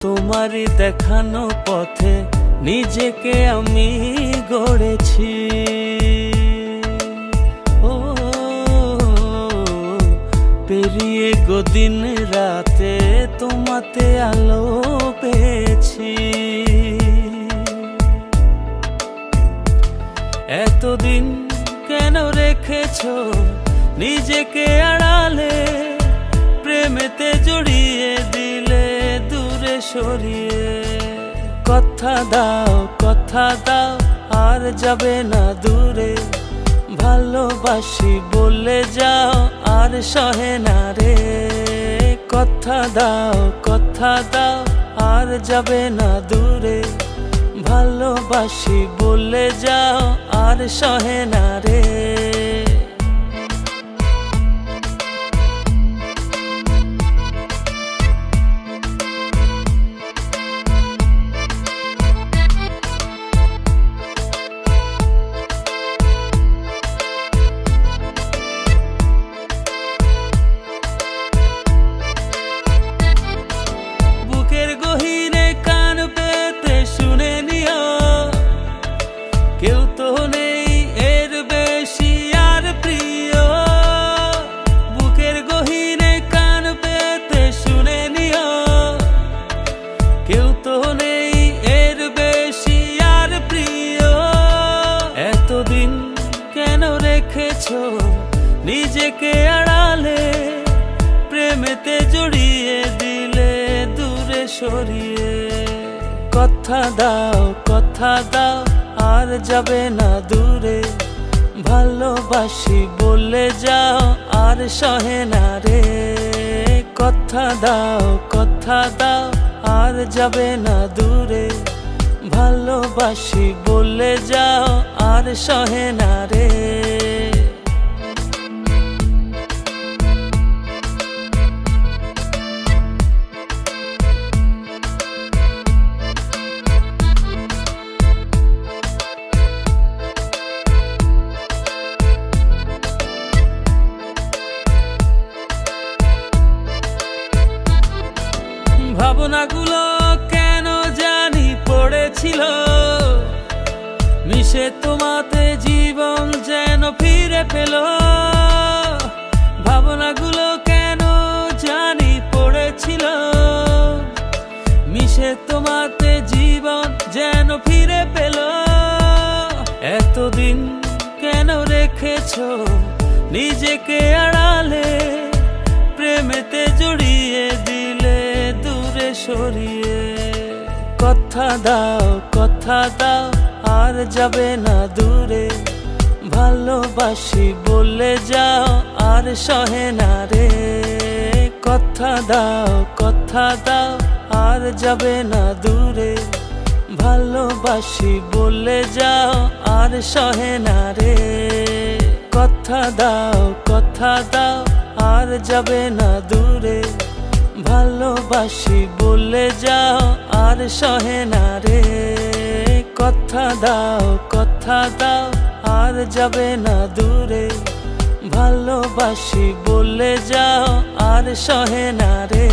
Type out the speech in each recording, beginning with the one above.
তোমারই দেখানো পথে নিজেকে আমি গড়েছি। ও পেরিয়ে গো দিন রাতে তোমাতে আলো পেয়েছি। এতদিন কেন রেখেছো নিজেকে আড়ালে, প্রেমেতে জড়িয়ে দিলে দূরে সরিয়ে। কথা দাও আর যাবে না দূরে, ভালোবাসি বলে যাও আর সহে না রে। কথা দাও আর যাবে না দূরে, ভালোবাসি বলে যাও আর সহে না রে। বুকের গহীনে কান পেতে শুনে নিও, কেউ তো নেই এর বেশি আর প্রিয়। বুকের গহীনে কান পেতে শুনে নিও, কেউ তো নেই এর বেশি আর প্রিয়। এতদিন কেন রেখেছো নিজেকে আড়ালে, প্রেমেতে জড়িয়ে দিলে দূরে সরিয়ে। কথা দাও আর যাবে না দূরে, ভালোবাসি বলে যাও আর সহে না রে। কথা দাও আর যাবে না দূরে, ভালোবাসি বলে যাও আর সহে না রে। ভাবনাগুলো কেন জানি পড়েছিল, মিশে তোমাতে জীবন যেন ফিরে পেল। ভাবনাগুলো কেন জানি পড়েছিল, মিশে তোমাতে জীবন যেন ফিরে পেল। এতদিন কেন রেখেছো নিজেকে আড়ালে, প্রেমেতে জড়িয়ে দিলে দূরে সরিয়ে। কথা দাও আর যাবে না দূরে, ভালোবাসি বলে যাও আর সহে না রে। কথা দাও আর যাবে না দূরে, ভালোবাসি বলে যাও আর সহে না রে। কথা দাও আর যাবে না দূরে, ভালোবাসি বলে যাও আর সহে না রে। কথা দাও আর যাবে না দূরে, ভালোবাসি বলে যাও আর সহে না রে।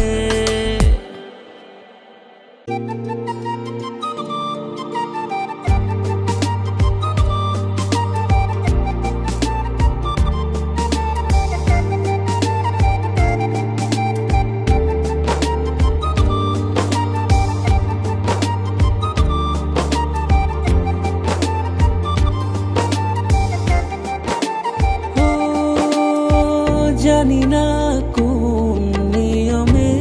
জানি না কোন নিয়মে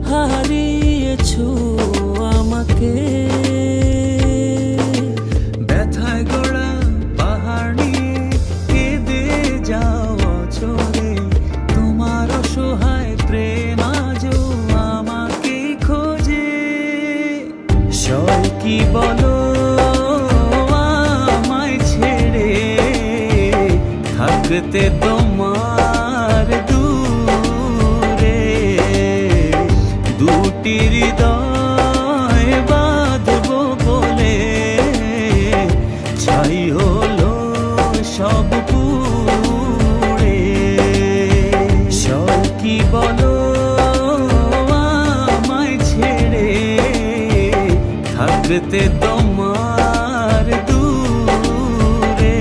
হারিয়েছো আমাকে, ব্যথায় গড়া পাহাড় নিয়ে কেঁদে যাও অঝরে। তোমার অসহায় প্রেম আজও আমাকে খোঁজে। সব কি বলো থাকতে তোমার দূরে, দুটি হৃদয় বাঁধবো বলে ছাই হলো সব পুড়ে। সব কি বলো থাকতে তোমার দূরে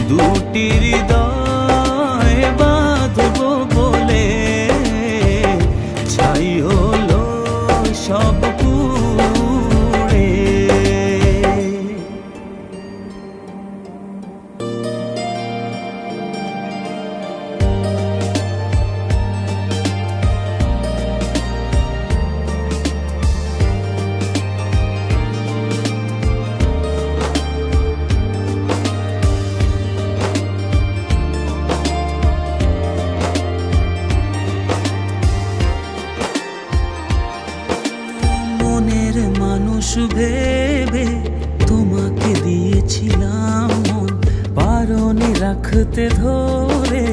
দুটি হৃদয় বাঁধবো বলে ছাই হলো সব পুড়ে। মনের মানুষ ভেবে তোমাকে দিয়েছিলাম মন, পারনি রাখতে ধরে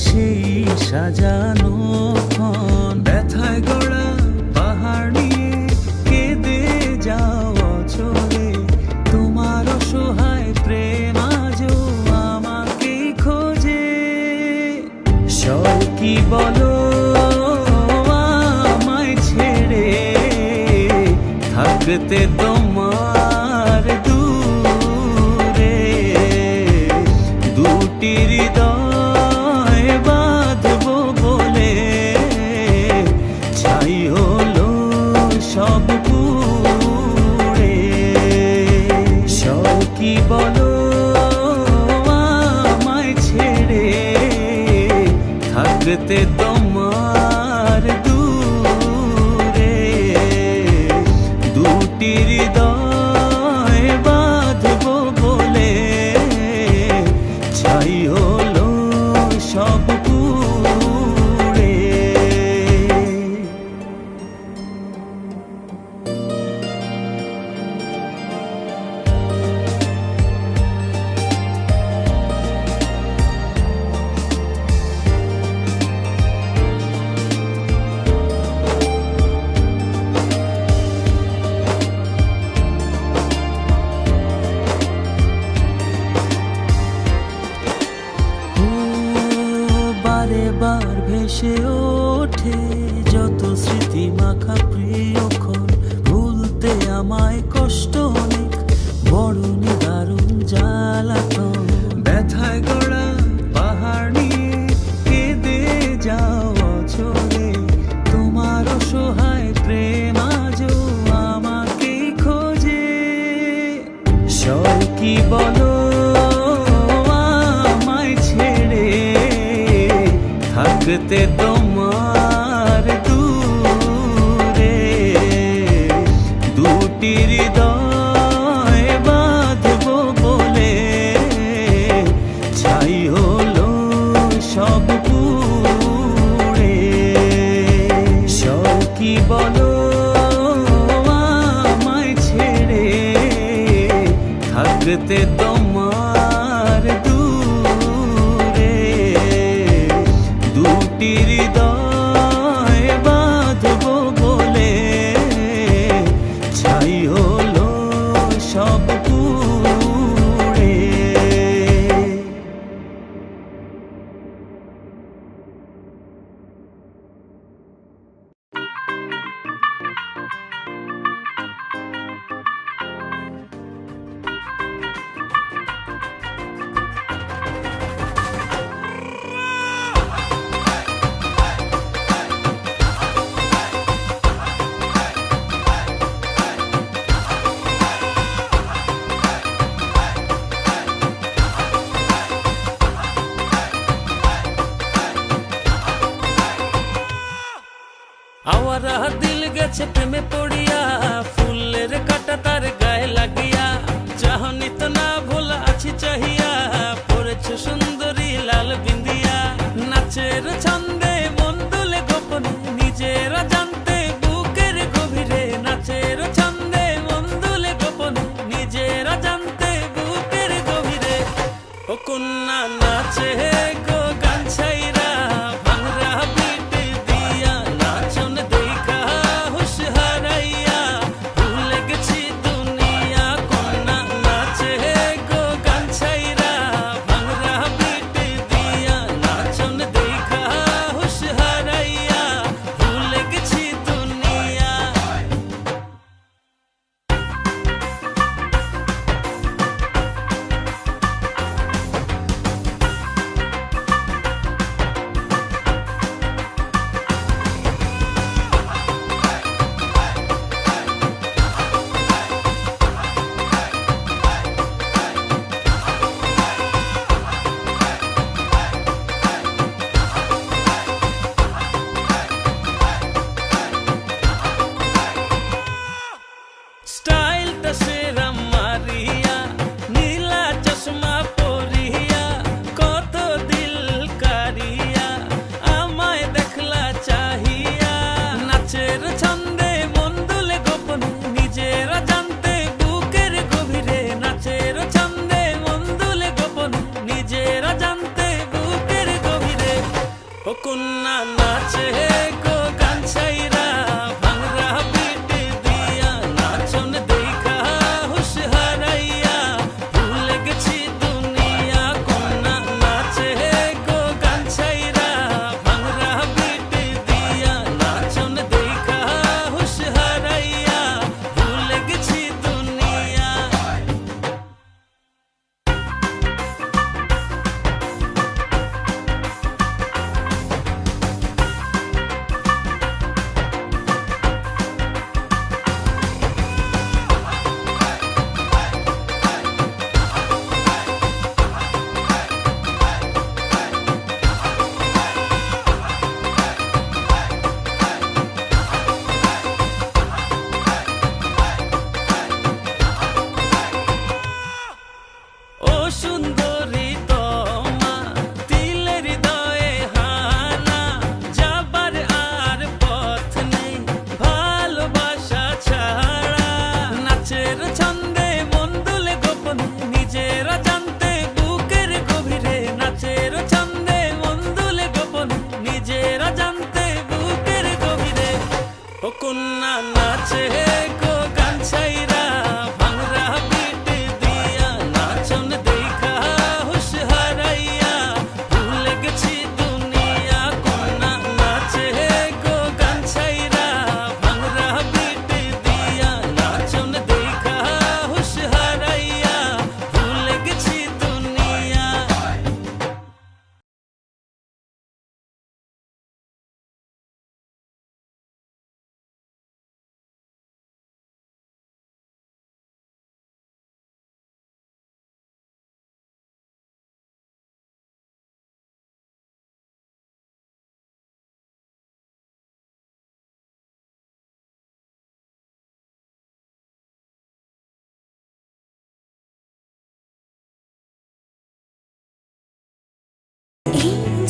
সেই সাজানো ক্ষণ। ব্যথায় গড়া পাহাড় নিয়ে কেঁদে যাওয়া চলে, তোমার অসহায় প্রেম আজও আমাকেই খোঁজে। সব কি বলো আমায় ছেড়ে থাকতে তোমার দূরে দুটি হৃদয় বাঁধবো বলে ছাই হলো সব পুড়ে। সব কি বলো আমায় ছেড়ে থাকতে তোমার দূরে দুটি হৃদয় বাঁধবো বলে ছাই হলো সব পুড়ে। বারে বার ভেসে ওঠে যত স্মৃতি মাখা প্রিয়ক্ষণ, ভুলতে আমায় কষ্ট অনেক বড় নিদারুণ জ্বালাতন। ব্যথায় গড়া পাহাড় নিয়ে কেঁদে যাওয়া চলে, তোমার অসহায় প্রেম আজও আমাকেই খোঁজে। সব কি বলো আমায় ছেড়ে থাকতে তোমার দূরে দুটি হৃদয় বাঁধবো বলে ছাই হলো সব পুড়ে। সব কি বলো আমায় ছেড়ে থাকতে তোমার দূরে দুটি হৃদয় বাঁধবো বলে ছাই হলো সব পুড়ে। আওয়ারা দিল গেছে প্রেমে পড়িয়া, ফুলের কাটা তার গায়ে লাগিয়া, চাহনি তো না ভোলা আছি চাহিয়া, পড়েছ সুন্দরী লাল বিন্দিয়া। নাচের ছন্দে মন দুলে গোপনে নিজেরা জানতে বুকের গভীরে, নাচের ছন্দে মন দুলে গোপনে নিজেরা জানতে বুকের গভীরে। ও কন্যা নাচে গো গান ছাইরা ভাঙরা বিট দিয়া, নাচন দেখা হুশ হারাইয়া ভুলে গেছি দুনিয়া। ও কন্যা নাচে গো গান ছাইরা ভাঙরা পিট দিয়া নাচন দেখা হুশ হারাইয়া ভুলে গেছি দুনিয়া কন্যা নাচে গো গান ছাইরা ভাঙরা পিট দিয়া নাচন দেখা হুশ হারাইয়া ভুলে গেছি দুনিয়া।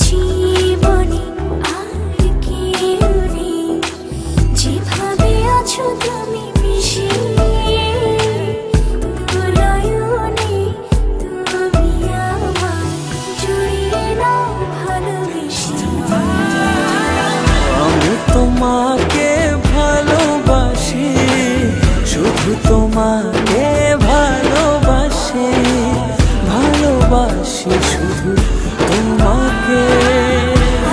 জীবনে আর কেউ নেই, যেভাবে আছো তুমি মিশিয়ে, দুনয়নে তুমি আমায় জড়িয়ে নাও ভালোবেসে। আমি তোমাকে ভালোবাসি, শুধু তোমাকে ভালোবাসি, ভালোবাসি শুধু তোমাকে।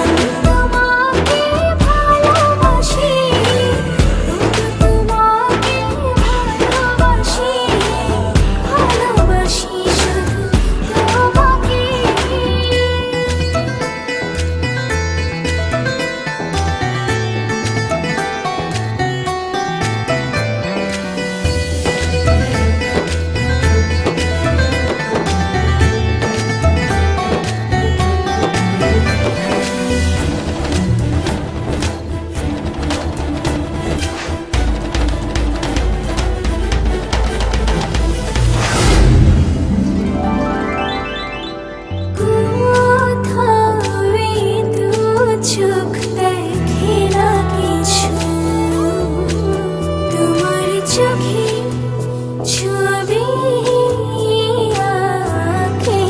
আমি তোমাকে ভালোবাসি, শুধু তোমাকে ভালোবাসি, ভালোবাসি শুধু তোমাকে। চোখ দেখে না কিছু, তোমার চোখে ছবি আঁকে।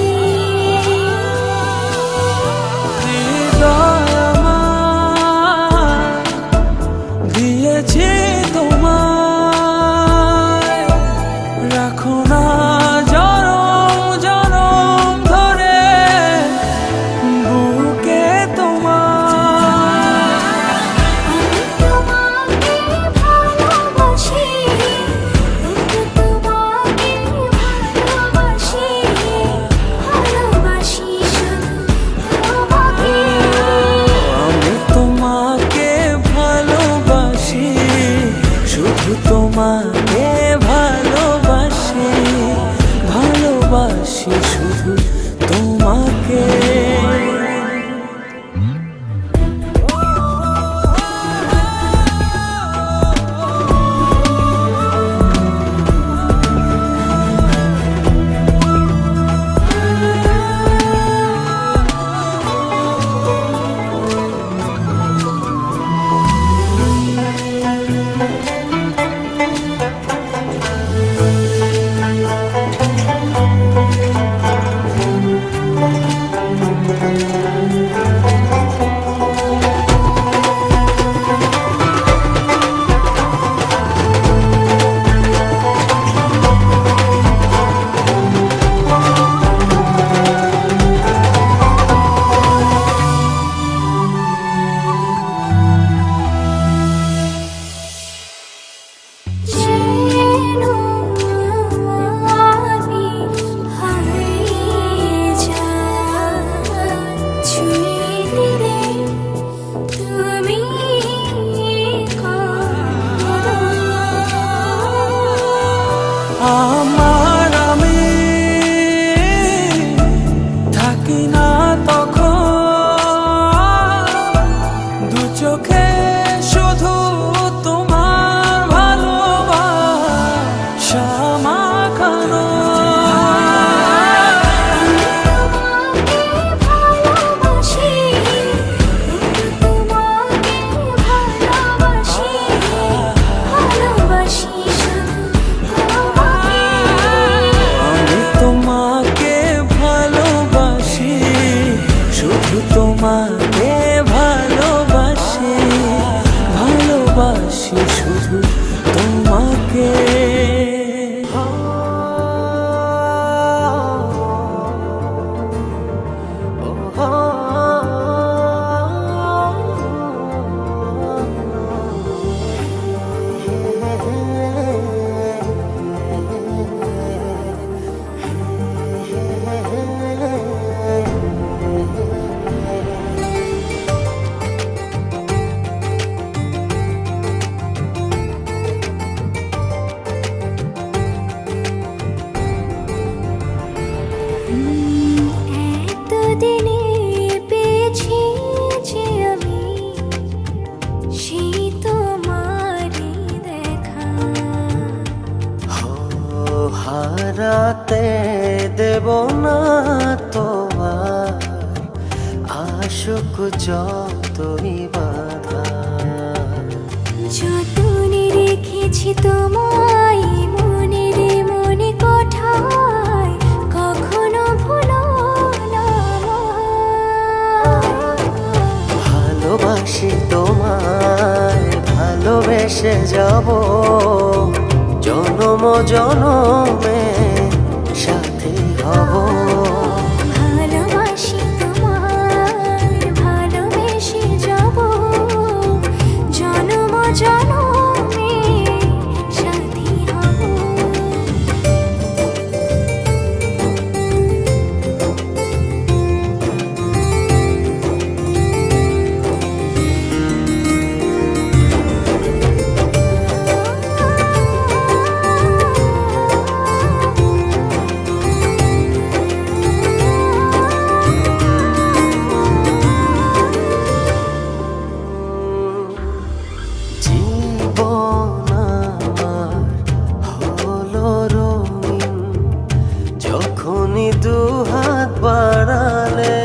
হৃদয় আমার দিয়েছি তোমায়, রাখো না জনম জনম ধরে বুকে তোমার। আমি তোমাকে ভালোবাসি, শুধু তোমাকে ভালোবাসি, ভালোবাসি শুধু তোমাকে। আমি তোমাকে ভালোবাসি, শুধু তোমাকে ভালোবাসি, ভালোবাসি শুধু তোমাকে। ভালোবাসি শুধু তোমাকে। এতদিনে পেয়েছি যে আমি সেই তোমারই দেখা। হারাতে দেব না তোমার আশুক যতই বাধা। যতনে রেখেছি তোমায় মনের মনে কোঠায়, কখনো ভুলো না আমায়। ভালোবাসি তোমায়, ভালোবেসে যাব জনম জনমে সাথী হব। ভালোবাসি তোমায়, ভালোবেসে যাব জনম জনমে সাথী হব। জীবন আমার হলো রঙিন যখনই দুহাত বাড়ালে।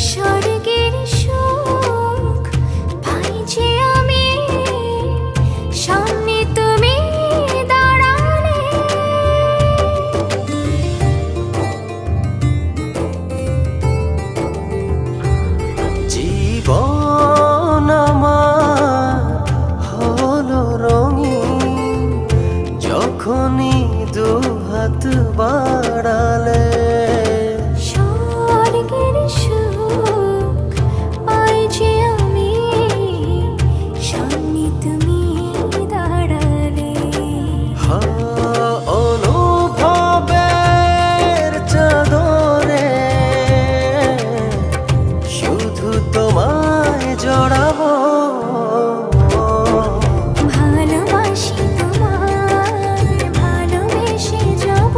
স্বর্গের সুখ পাই যে আমি সামনে তুমি দাঁড়ালে। জীবন আমার হলো রঙিন যখনই দুহাত বাড়ালে। স্বর্গের সুখ পাই যে আমি সামনে তুমি দাঁড়ালে। অনুভবের চাদরে শুধু তোমায় জড়াবো। ভালোবাসি তোমায়, ভালোবেসে যাব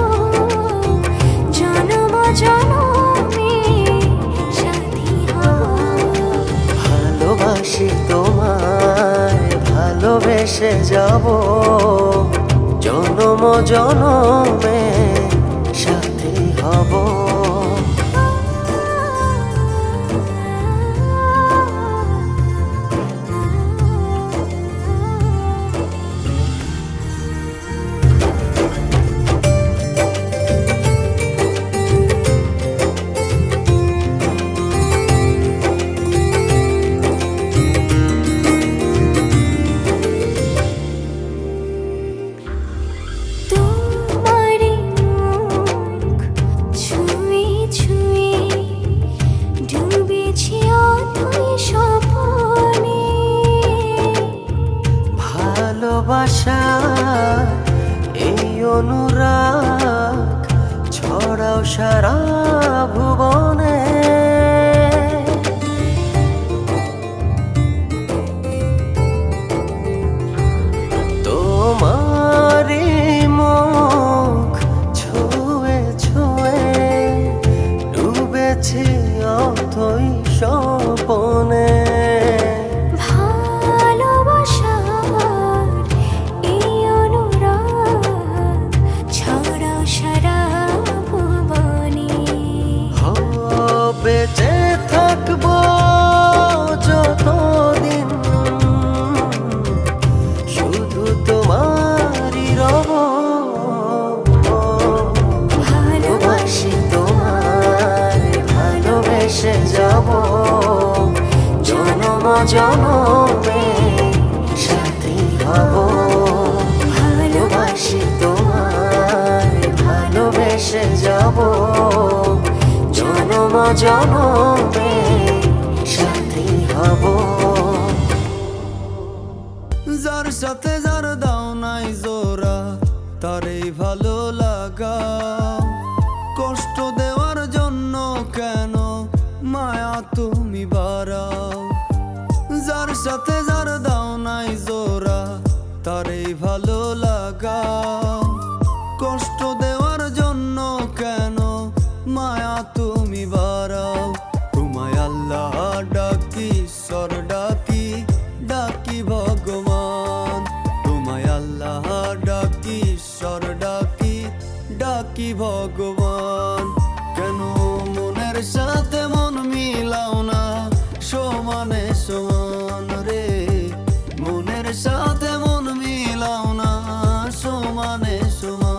জনম জনমে সাথী হব। ভালোবাসি তোমায়, ভালোবেসে যাব জনম জনমে সাথী হব। তোমারই মুখ ছুঁয়ে ছুঁয়ে ডুবেছি অথই স্বপনে। ভালোবাসা এই অনুরাগ ছড়াও সারা ভুবনে। তোমারই মুখ ছুঁয়ে ছুঁয়ে ডুবেছি অথই স্বপনে। ভালোবাসার এই অনুরাগ ছড়াও সারা ভুবনে। জনম জনমে সাথী হব। ভালোবাসি তোমায়, ভালোবেসে যাব, জনম জনমে সাথী হব। যার সাথে যার দাও নাই জোড়া, তারই ভালো লাগা। কষ্ট দেওয়ার জন্য কেন মায়া তুমি বাড়াও। যার সাথে যার দাও নাই জোড়া, তারই ভালো লাগা। কষ্ট দেওয়ার জন্য কেন মায়া তুমি বাড়াও। তোমায় আল্লাহ ডাকি, ঈশ্বর ডাকি, ডাকি ভগবান। তোমায় আল্লাহ ডাকি, ঈশ্বর ডাকি, ডাকি ভগবান। কেন মনের সাথে মন মিলাও না সমানে সমান রে। মনের সাথে মন মিলাও না সমানে সমান।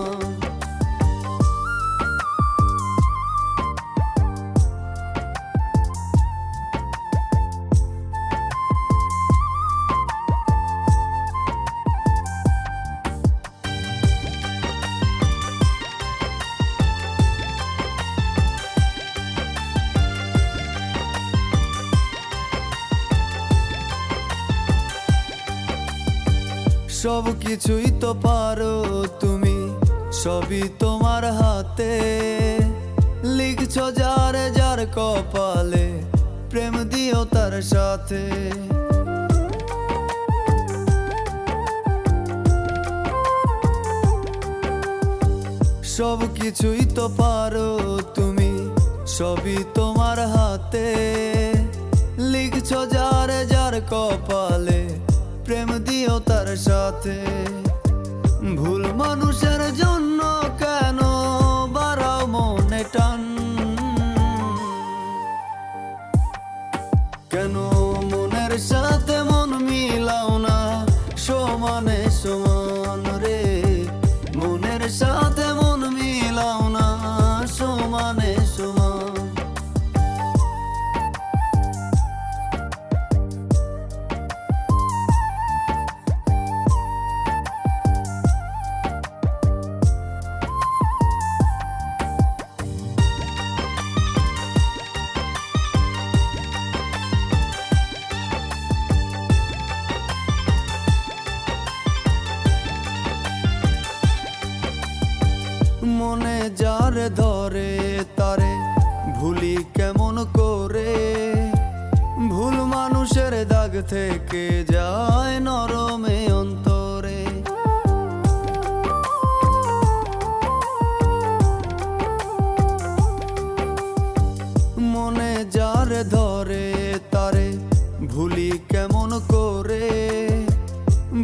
সব কিছুই তো পারো তুমি, সবই তোমার হাতে। লিখছো যার যার কপালে, প্রেম দিও তার সাথে। সব কিছুই তো পারো তুমি, সবই তোমার হাতে। লিখছো যার যার কপালে, প্রেম দিও তার সাথে। ভুল মানুষের জন্য কেন বাড়াও মনে টান। কেন মনের সাথে মন মিলাও না সমানে সমান রে। মনের সাথে মন মিলাও না সমানে সমান। মনে যার ধরে তারে ভুলি কেমন করে। ভুল মানুষের দাগ থেকে যায় নরমে অন্তরে। মনে যার ধরে তারে ভুলি কেমন করে।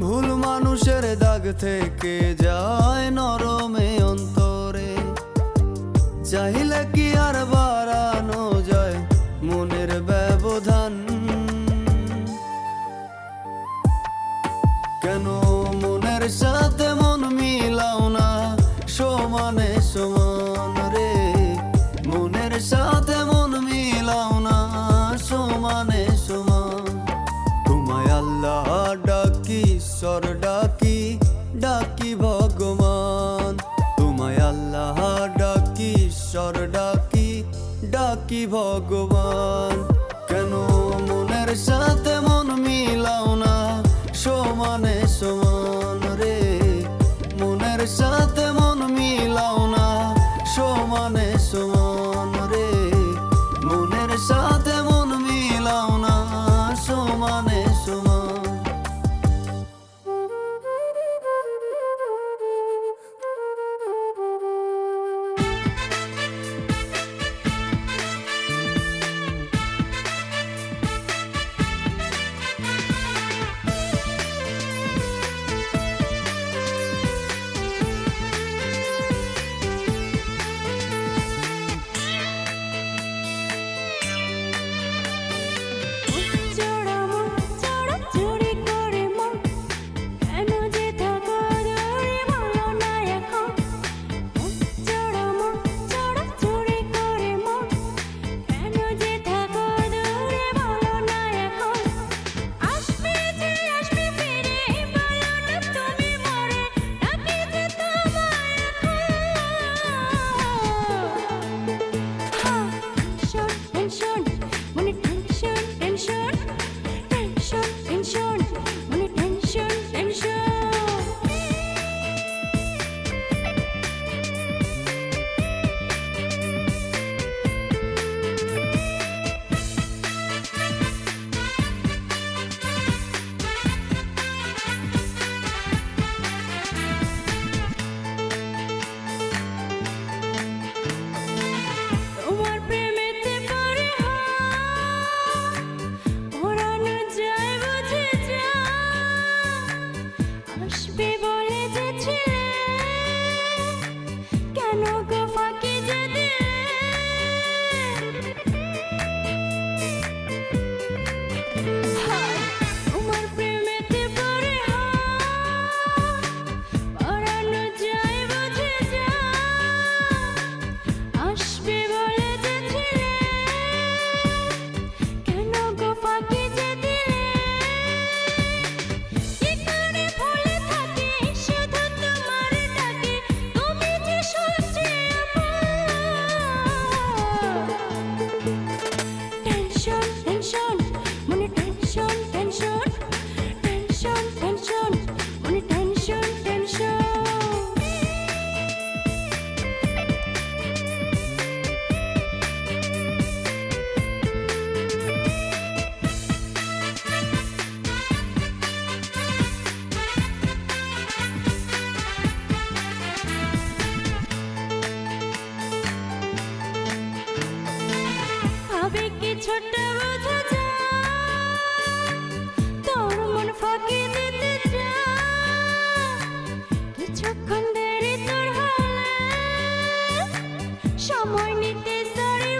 ভুল মানুষের দাগ থেকে যায় নরমে অন্তরে। চাইলে কি আর বাড়ানো যায় মনের ব্যবধান। কেন মনের সাথে মন মিলাও না সমানে সমান রে। মনের সাথে মন মিলাও না সমানে সমান। তোমায় আল্লাহ ডাকি, ঈশ্বর ডাকি, ডাকি ভগবান। তোমায় আল্লাহ ডাকি, ঈশ্বর ডাকি, ডাকি ভগবান। কেন মনের সাথে মন মিলাও না সমানে সমান রে। মনের সাথে মন মিলাও না সমানে সমান রে। মনের সাথে মন মিলাও না সমানে সমান। টেনশন টেনশন টেনশন মনে টেনশন টেনশন আবেগে ছোট বোঝা যায় তোর মন ফাঁকি দিতে চায় কিছুক্ষণ দেরি তোর হলে সময় নিতে সরি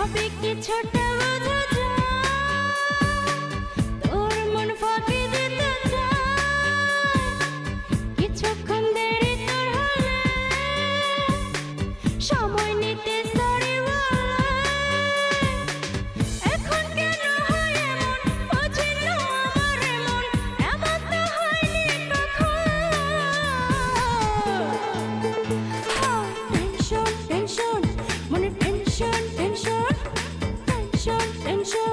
আবেগে ছোট বোঝা যায় তোর মন ফাঁকি দিতে চায় কিছুক্ষণ দেরি তোর হলে সময় নিতে সরি এখন কেন হয় এমন বুঝি না আমার এমন এমন তো হয়নি কখন টেনশন টেনশন মনে টেনশন টেনশন টেনশন টেনশন